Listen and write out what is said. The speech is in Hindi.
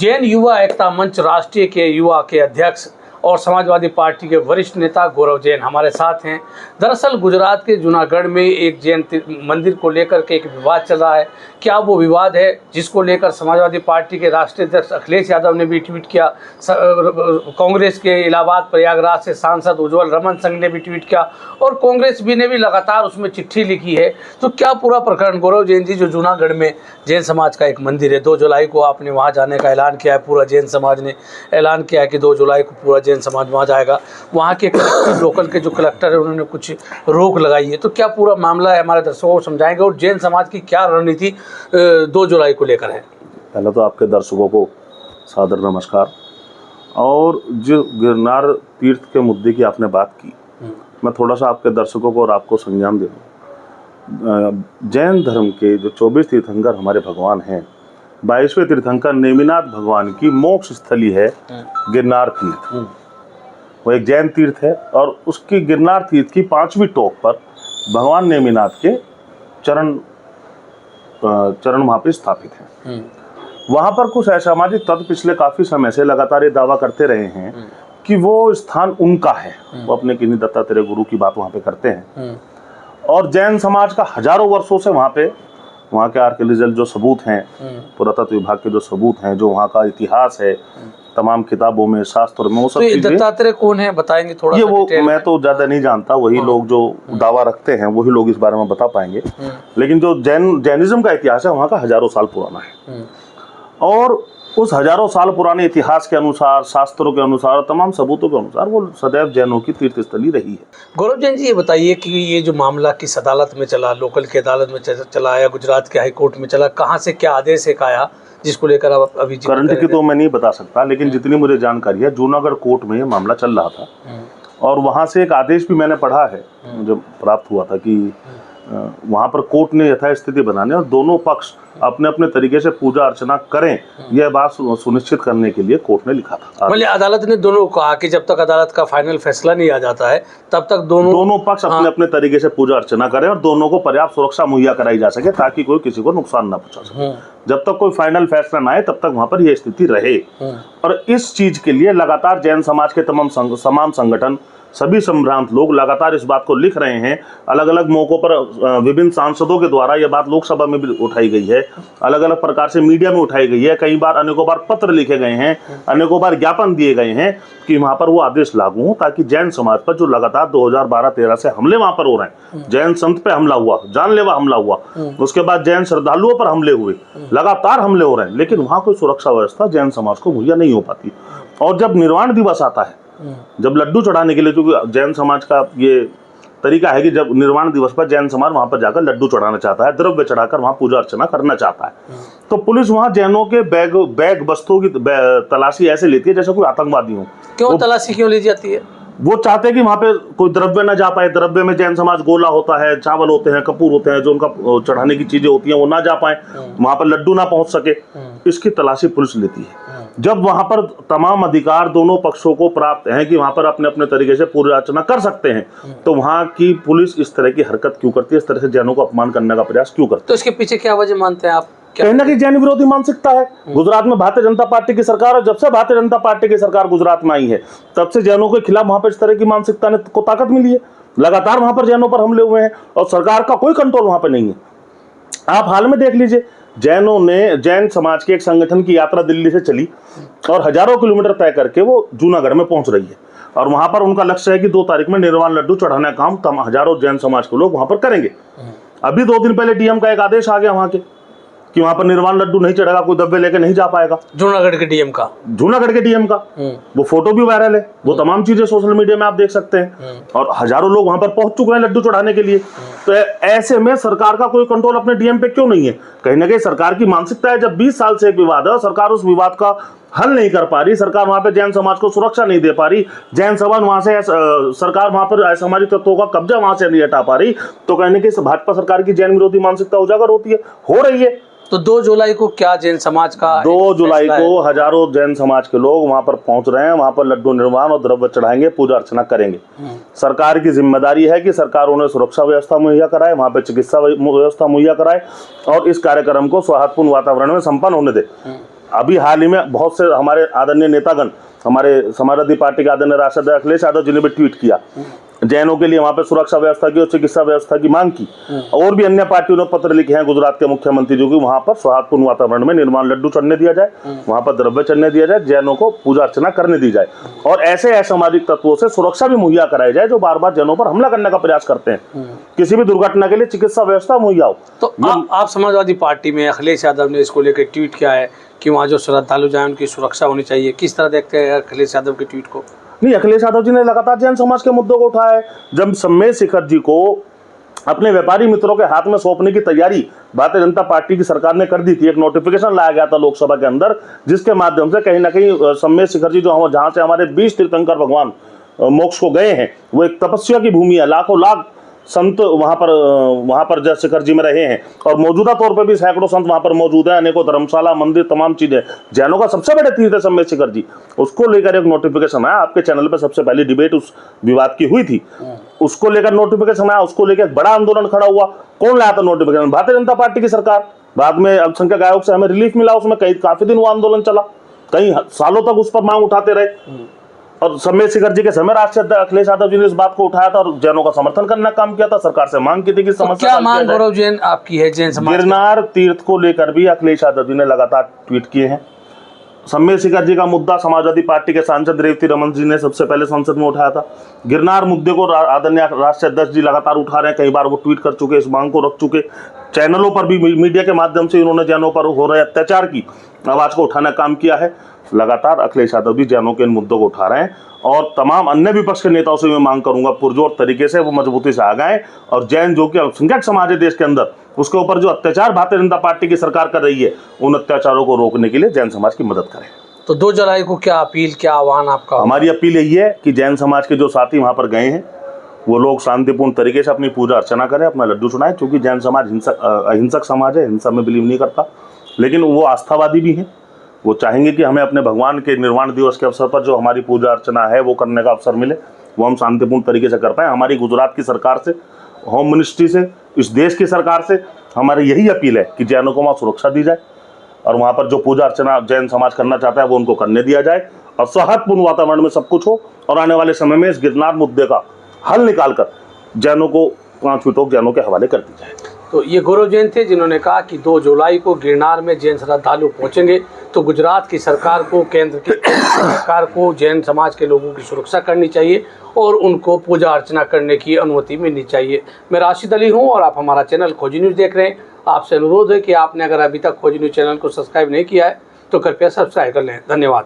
जैन युवा एकता मंच राष्ट्रीय के युवा के अध्यक्ष और समाजवादी पार्टी के वरिष्ठ नेता गौरव जैन हमारे साथ हैं। दरअसल गुजरात के जूनागढ़ में एक जैन मंदिर को लेकर के एक विवाद चल रहा है। क्या वो विवाद है जिसको लेकर समाजवादी पार्टी के राष्ट्रीय अध्यक्ष अखिलेश यादव ने भी ट्वीट किया, कांग्रेस के इलाहाबाद प्रयागराज से सांसद उज्जवल रमन सिंह ने भी ट्वीट किया और कांग्रेस भी ने भी लगातार उसमें चिट्ठी लिखी है। तो क्या पूरा प्रकरण गौरव जैन जी, जो जूनागढ़ में जैन समाज का एक मंदिर है, 2 जुलाई को आपने वहाँ जाने का ऐलान किया है, पूरा जैन समाज ने ऐलान किया है कि 2 जुलाई को पूरा जैन समाज वहाँ जाएगा। वहाँ के लोकल के जो कलेक्टर है उन्होंने कुछ रोक लगाई है। तो क्या पूरा मामला है, हमारे दर्शकों को समझाएंगे और जैन समाज की क्या रणनीति 2 जुलाई को लेकर है? पहले तो आपके दर्शकों को सादर नमस्कार। और जो गिरनार तीर्थ के मुद्दे की आपने बात की, मैं थोड़ा सा आपके दर्शकों को और आपको संज्ञान दे दूँ। जैन धर्म के जो 24 तीर्थंकर हमारे भगवान हैं, 22वें तीर्थंकर नेमिनाथ भगवान की मोक्ष स्थली है गिरनार तीर्थ। वो एक जैन तीर्थ है और उसकी गिरनार तीर्थ की 5वीं टॉप पर भगवान नेमिनाथ के चरण वहाँ पे स्थापित हैं। वहाँ पर कुछ असामाजिक तत्व पिछले काफी समय से लगातार ये दावा करते रहे हैं कि वो स्थान उनका है। वो अपने किन्हीं दत्तात्रेय गुरु की बात वहाँ पे करते हैं और जैन समाज का हजारों वर्षों से वहाँ के आर्कियोलॉजिकल जो सबूत हैं, पुरातत्व विभाग के जो सबूत हैं, जो वहाँ का इतिहास है, तमाम किताबों में, शास्त्रों में, वो सब चीजें। दत्तात्रेय कौन है बताएंगे थोड़ा? ये वो मैं तो ज्यादा नहीं जानता, वही लोग जो दावा रखते हैं वही लोग इस बारे में बता पाएंगे। लेकिन जो जैनिज्म का इतिहास है वहाँ का हजारों साल पुराना है और उस हजारों साल पुराने इतिहास के अनुसार, शास्त्रों के अनुसार, तमाम सबूतों के अनुसार वो सदैव जैनों की तीर्थ स्थली रही है। गौरव जैन जी, ये बताइए कि ये जो मामला किस अदालत में चला, लोकल की अदालत में चला या गुजरात के हाई कोर्ट में चला, कहाँ से क्या आदेश एक आया जिसको लेकर आप अभी करंट की तो मैं नहीं बता सकता, लेकिन जितनी मुझे जानकारी है जूनागढ़ कोर्ट में ये मामला चल रहा था और वहाँ से एक आदेश भी मैंने पढ़ा है, मुझे प्राप्त हुआ था कि वहाँ पर कोर्ट ने यथास्थिति बनाने और दोनों पक्ष अपने अपने तरीके से पूजा अर्चना करें, यह बात सुनिश्चित करने के लिए कोर्ट ने लिखा था। मतलब अदालत ने दोनों को कहा कि जब तक अदालत का फाइनल फैसला नहीं आ जाता है तब तक दोनों पक्ष अपने अपने तरीके से पूजा अर्चना करें और दोनों को पर्याप्त सुरक्षा मुहैया कराई जा सके ताकि कोई किसी को नुकसान ना पहुंचा सके। जब तक कोई फाइनल फैसला ना आए तब तक वहाँ पर यह स्थिति रहे। और इस चीज के लिए लगातार जैन समाज के तमाम संगठन, सभी संभ्रांत लोग लगातार इस बात को लिख रहे हैं। अलग अलग मौकों पर विभिन्न सांसदों के द्वारा यह बात लोकसभा में भी उठाई गई है, अलग अलग प्रकार से मीडिया में उठाई गई है, कई बार अनेकों बार पत्र लिखे गए हैं, अनेकों बार ज्ञापन दिए गए हैं कि वहां पर वो आदेश लागू हो ताकि जैन समाज पर जो लगातार 2012-13 से हमले वहां पर हो रहे हैं, जैन संत पे हमला हुआ, जानलेवा हमला हुआ, उसके बाद जैन श्रद्धालुओं पर हमले हुए, लगातार हमले हो रहे हैं, लेकिन वहां कोई सुरक्षा व्यवस्था जैन समाज को मुहैया नहीं हो पाती। और जब निर्वाण दिवस आता है, जब लड्डू चढ़ाने के लिए, क्योंकि जैन समाज का ये तरीका है कि जब निर्वाण दिवस पर जैन समाज वहां पर जाकर लड्डू चढ़ाना चाहता है, द्रव्य चढ़ाकर वहां पूजा अर्चना करना चाहता है, तो पुलिस वहां जैनों के बैग वस्तुओं की तलाशी ऐसे लेती है जैसे कोई आतंकवादी हो। क्यों तलाशी क्यों ली जाती है? वो चाहते हैं कि वहां पे कोई द्रव्य ना जा पाए। द्रव्य में जैन समाज गोला होता है, चावल होते हैं, कपूर होते हैं, जो उनका चढ़ाने की चीजें होती हैं, वो ना जा पाए, वहां पर लड्डू ना पहुंच सके, इसकी तलाशी पुलिस लेती है। जब वहां पर तमाम अधिकार दोनों पक्षों को प्राप्त हैं कि वहां पर अपने अपने तरीके से पूजा अर्चना कर सकते हैं, तो वहां की पुलिस इस तरह की हरकत क्यों करती है, इस तरह से जैनों को अपमान करने का प्रयास क्यों करती है? तो इसके पीछे क्या वजह मानते हैं आप? कहीं ना कहीं जैन विरोधी मानसिकता है। गुजरात में भारतीय जनता पार्टी की सरकार, और जब से भारतीय जनता पार्टी की सरकार गुजरात में आई है तब से जैनों के खिलाफ वहां पर इस तरह की मानसिकता ने को ताकत मिली है। लगातार वहां पर जैनों पर हमले हुए हैं और सरकार का कोई कंट्रोल वहां पर नहीं है। आप हाल में देख लीजिए, जैन समाज के एक संगठन की यात्रा दिल्ली से चली और हजारों किलोमीटर तय करके वो जूनागढ़ में पहुंच रही है और वहां पर उनका लक्ष्य है कि 2 तारीख में निर्वाण लड्डू चढ़ाने का काम हजारों जैन समाज के लोग वहां पर करेंगे। अभी 2 दिन पहले डीएम का एक आदेश आ गया वहां के कि वहां पर निर्वाण लड्डू नहीं चढ़ेगा, कोई दब्बे लेके नहीं जा पाएगा। जूनागढ़ के डीएम का वो फोटो भी वायरल है, वो तमाम चीजें सोशल मीडिया में आप देख सकते हैं और हजारों लोग वहां पर पहुंच चुके हैं लड्डू चढ़ाने के लिए। तो ऐसे में सरकार का कोई कंट्रोल अपने डीएम पे क्यों नहीं है? कहीं ना कहीं सरकार की मानसिकता है, जब 20 साल से एक विवाद है और सरकार उस विवाद का हल नहीं कर पा रही, सरकार वहां पे जैन समाज को सुरक्षा नहीं दे पा रही, जैन समाज वहां से सरकार वहां पर असामाजिक तत्वों का कब्जा वहां से नहीं हटा पा रही, तो कहने की भाजपा सरकार की जैन विरोधी मानसिकता उजागर होती है, हो रही है। तो 2 जुलाई को क्या जैन समाज का 2 जुलाई को हजारों जैन समाज के लोग वहां पर पहुंच रहे हैं, वहां पर लड्डू निर्वाण और द्रव्य चढ़ाएंगे, पूजा अर्चना करेंगे। सरकार की जिम्मेदारी है कि सरकार उन्हें सुरक्षा व्यवस्था मुहैया कराए, वहां पर चिकित्सा व्यवस्था मुहैया कराए और इस कार्यक्रम को सौहार्दपूर्ण वातावरण में संपन्न होने दे। अभी हाल ही में बहुत से हमारे आदरणीय नेतागण, हमारे समाजवादी पार्टी के आदरणीय राष्ट्रीय अध्यक्ष अखिलेश यादव जी ने भी ट्वीट किया, जैनों के लिए वहां पर सुरक्षा व्यवस्था की और चिकित्सा व्यवस्था की मांग की। और भी अन्य पार्टियों ने पत्र लिखे हैं गुजरात के मुख्यमंत्री जी को, वहां पर सौहार्दपूर्ण वातावरण में निर्माण लड्डू चढ़ने दिया जाए, वहां पर द्रव्य चढ़ने दिया जाए, जैनों को पूजा अर्चना करने दी जाए और ऐसे असामाजिक तत्वों से सुरक्षा भी मुहैया कराई जाए जो बार बार जैनों पर हमला करने का प्रयास करते हैं। किसी भी दुर्घटना के लिए चिकित्सा व्यवस्था मुहैया हो। तो आप समाजवादी पार्टी में अखिलेश यादव ने इसको लेकर ट्वीट किया है कि वहाँ जो श्रद्धालु जाए उनकी सुरक्षा होनी चाहिए, किस तरह देखते हैं अखिलेश यादव के ट्वीट को? नहीं, अखिलेश यादव जी ने लगातार जैन समाज के मुद्दों को उठाया है। जब सम्मेद शेखर जी को अपने व्यापारी मित्रों के हाथ में सौंपने की तैयारी भारतीय जनता पार्टी की सरकार ने कर दी थी, एक नोटिफिकेशन लाया गया था लोकसभा के अंदर, जिसके माध्यम से कहीं ना कहीं सम्मेद शेखर जी जो जहां से हमारे 20 तीर्थंकर भगवान मोक्ष को गए हैं, वो एक तपस्या की भूमि है, लाखों लाख संत वहां पर जय शेखर जी में रहे हैं और मौजूदा तौर पर भी सैकड़ों संत वहां पर मौजूद हैं, अनेकों धर्मशाला, मंदिर, तमाम चीजें। जैनों का सबसे बड़े तीर्थ है सम्मेद शेखर जी, उसको लेकर एक नोटिफिकेशन आया। आपके चैनल पे सबसे पहली डिबेट उस विवाद की हुई थी, उसको लेकर नोटिफिकेशन आया, उसको लेकर एक बड़ा आंदोलन खड़ा हुआ। कौन लाया था नोटिफिकेशन? भारतीय जनता पार्टी की सरकार। बाद में अल्पसंख्यक आयोग से हमें रिलीफ मिला, उसमें काफी दिन वो आंदोलन चला, कई सालों तक उस पर मांग उठाते रहे और सम्मेद शेखर जी के समय राष्ट्रीय अध्यक्ष अखिलेश यादव जी ने इस बात को उठाया था और जैनों का समर्थन करने का काम किया था। सरकार से मांग की थी कि समस्या क्या मांग गौरव जैन आपकी है जैन समाज? गिरनार तीर्थ को लेकर भी अखिलेश यादव जी ने लगातार ट्वीट किए हैं। सम्मेद शेखर जी का मुद्दा समाजवादी पार्टी के सांसद रेवती रमन जी ने सबसे पहले संसद में उठाया था। गिरनार मुद्दे को आदरणीय राष्ट्रीय अध्यक्ष जी लगातार उठा रहे हैं, कई बार वो ट्वीट कर चुके, इस मांग को रख चुके। चैनलों पर भी, मीडिया के माध्यम से इन्होंने जैनों पर हो रहे अत्याचार की आवाज को उठाने का काम किया है। लगातार अखिलेश यादव जी जैनों के इन मुद्दों को उठा रहे हैं और तमाम अन्य विपक्ष के नेताओं से मैं मांग करूंगा पुरजोर तरीके से वो मजबूती से आगे आए और जैन जो कि अल्पसंख्यक समाज है देश के अंदर, उसके ऊपर जो अत्याचार भारतीय जनता पार्टी की सरकार कर रही है, उन अत्याचारों को रोकने के लिए जैन समाज की मदद करें। तो 2 जुलाई को क्या अपील, क्या आह्वान आपका? हमारी अपील यही है कि जैन समाज के जो साथी वहां पर गए हैं वो लोग शांतिपूर्ण तरीके से अपनी पूजा अर्चना करें, अपना लड्डू चढ़ाएं, क्योंकि जैन समाज अहिंसक समाज है, हिंसा में बिलीव नहीं करता, लेकिन वो आस्थावादी भी हैं। वो चाहेंगे कि हमें अपने भगवान के निर्वाण दिवस के अवसर पर जो हमारी पूजा अर्चना है वो करने का अवसर मिले, वो हम शांतिपूर्ण तरीके से कर पाएं। हमारी गुजरात की सरकार से, होम मिनिस्ट्री से, इस देश की सरकार से हमारी यही अपील है कि जैनों को वहाँ सुरक्षा दी जाए और वहाँ पर जो पूजा अर्चना जैन समाज करना चाहता है वो उनको करने दिया जाए और सौहार्दपूर्ण वातावरण में सब कुछ हो और आने वाले समय में इस गिरनार मुद्दे का हल निकालकर जैनों को 5 फीटों जैनों के हवाले कर दी जाए। तो ये गौरव जैन थे जिन्होंने कहा कि 2 जुलाई को गिरनार में जैन श्रद्धालु पहुंचेंगे तो गुजरात की सरकार को, केंद्र की सरकार को जैन समाज के लोगों की सुरक्षा करनी चाहिए और उनको पूजा अर्चना करने की अनुमति मिलनी चाहिए। मैं राशिद अली हूं और आप हमारा चैनल खोजी न्यूज़ देख रहे हैं। आपसे अनुरोध है कि आपने अगर अभी तक खोजी न्यूज़ चैनल को सब्सक्राइब नहीं किया है तो कृपया सब्सक्राइब कर लें। धन्यवाद।